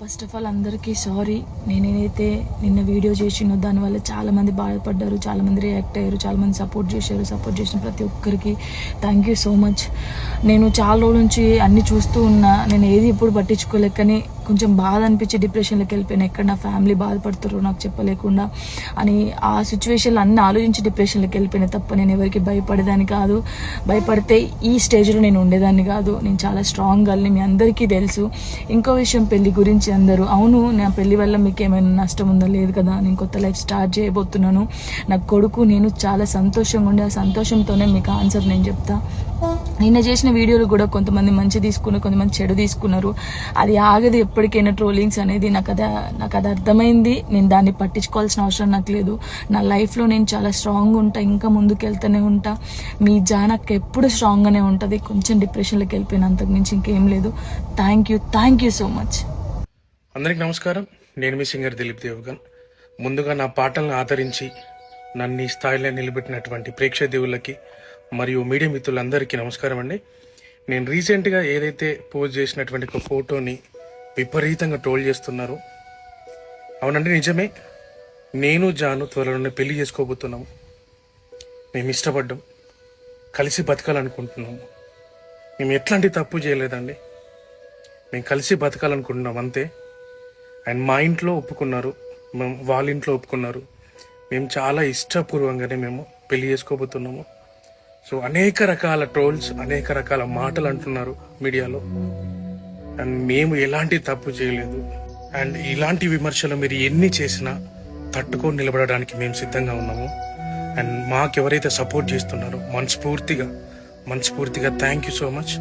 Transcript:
First of all అందరికీ sorry. నేనైతే నిన్న వీడియో చేసినో దానివల్ల చాలామంది బాధపడ్డారు, చాలామంది రియాక్ట్ అయ్యారు, చాలామంది సపోర్ట్ చేశారు. సపోర్ట్ చేసిన ప్రతి ఒక్కరికి థ్యాంక్ యూ సో మచ్. నేను చాలా రోజుల నుంచి అన్నీ చూస్తూ ఉన్నా, నేను ఏది ఎప్పుడు పట్టించుకోలేక, కానీ కొంచెం బాధ అనిపించి డిప్రెషన్లోకి వెళ్ళిపోయాను. ఎక్కడ నా ఫ్యామిలీ బాధపడుతారో నాకు చెప్పలేకుండా అని ఆ సిచ్యువేషన్లో అన్నీ ఆలోచించి డిప్రెషన్లోకి వెళ్ళిపోయినా తప్ప నేను ఎవరికి భయపడేదాన్ని కాదు. భయపడితే ఈ స్టేజ్లో నేను ఉండేదాన్ని కాదు. నేను చాలా స్ట్రాంగ్ గర్ల్ని, మీ అందరికీ తెలుసు. ఇంకో విషయం, పెళ్లి గురించి అందరూ అవును నా పెళ్లి వల్ల మీకు ఏమైనా నష్టం ఉందా? లేదు కదా. నేను కొత్త లైఫ్ స్టార్ట్ చేయబోతున్నాను. నా కొడుకు నేను చాలా సంతోషంగా ఉండే, ఆ సంతోషంతోనే మీకు ఆన్సర్ నేను చెప్తా. నిన్న చేసిన వీడియోలు కూడా కొంతమంది మంచి తీసుకున్నారు, కొంతమంది చెడు తీసుకున్నారు. అది ఆగదు ఎప్పటికైనా ట్రోలింగ్స్ అనేది. నాకు అది అర్థమైంది. నేను దాన్ని పట్టించుకోవాల్సిన అవసరం నాకు లేదు. నా లైఫ్లో నేను చాలా స్ట్రాంగ్ ఉంటా, ఇంకా ముందుకు వెళ్తూనే ఉంటా. మీ జానక్ ఎప్పుడు స్ట్రాంగ్గానే ఉంటుంది. కొంచెం డిప్రెషన్లోకి వెళ్ళిపోయిన, అంతకుమించి ఇంకేం లేదు. Thank you so much. అందరికి నమస్కారం. నేను మీ సింగర్ దిలీప్ దేవగన్. ముందుగా నా పాటలను ఆదరించి నన్ను ఈ స్థాయిలో నిలబెట్టినటువంటి ప్రేక్షక దేవుళ్ళకి మరియు మీడియా మిత్రులందరికీ నమస్కారం అండి. నేను రీసెంట్గా ఏదైతే పోస్ట్ చేసినటువంటి ఒక ఫోటోని విపరీతంగా ట్రోల్ చేస్తున్నారు. అవునండి, నిజమే. నేను జాను త్వరలోనే పెళ్లి చేసుకోబోతున్నాము. మేము ఇష్టపడ్డాం, కలిసి బతకాలనుకుంటున్నాము. మేము ఎట్లాంటి తప్పు చేయలేదండి. మేము కలిసి బతకాలనుకుంటున్నాం అంతే. అండ్ మా ఇంట్లో ఒప్పుకున్నారు, మేము వాళ్ళ ఇంట్లో ఒప్పుకున్నారు. మేము చాలా ఇష్టపూర్వకంగానే మేము పెళ్లి చేసుకోబోతున్నాము. సో అనేక రకాల ట్రోల్స్, అనేక రకాల మాటలు అంటున్నారు మీడియాలో. అండ్ మేము ఎలాంటి తప్పు చేయలేదు. అండ్ ఇలాంటి విమర్శలు మీరు ఎన్ని చేసినా తట్టుకొని నిలబడడానికి మేము సిద్ధంగా ఉన్నాము. అండ్ మాకు ఎవరైతే సపోర్ట్ చేస్తున్నారో మనస్ఫూర్తిగా థ్యాంక్ యూ సో మచ్.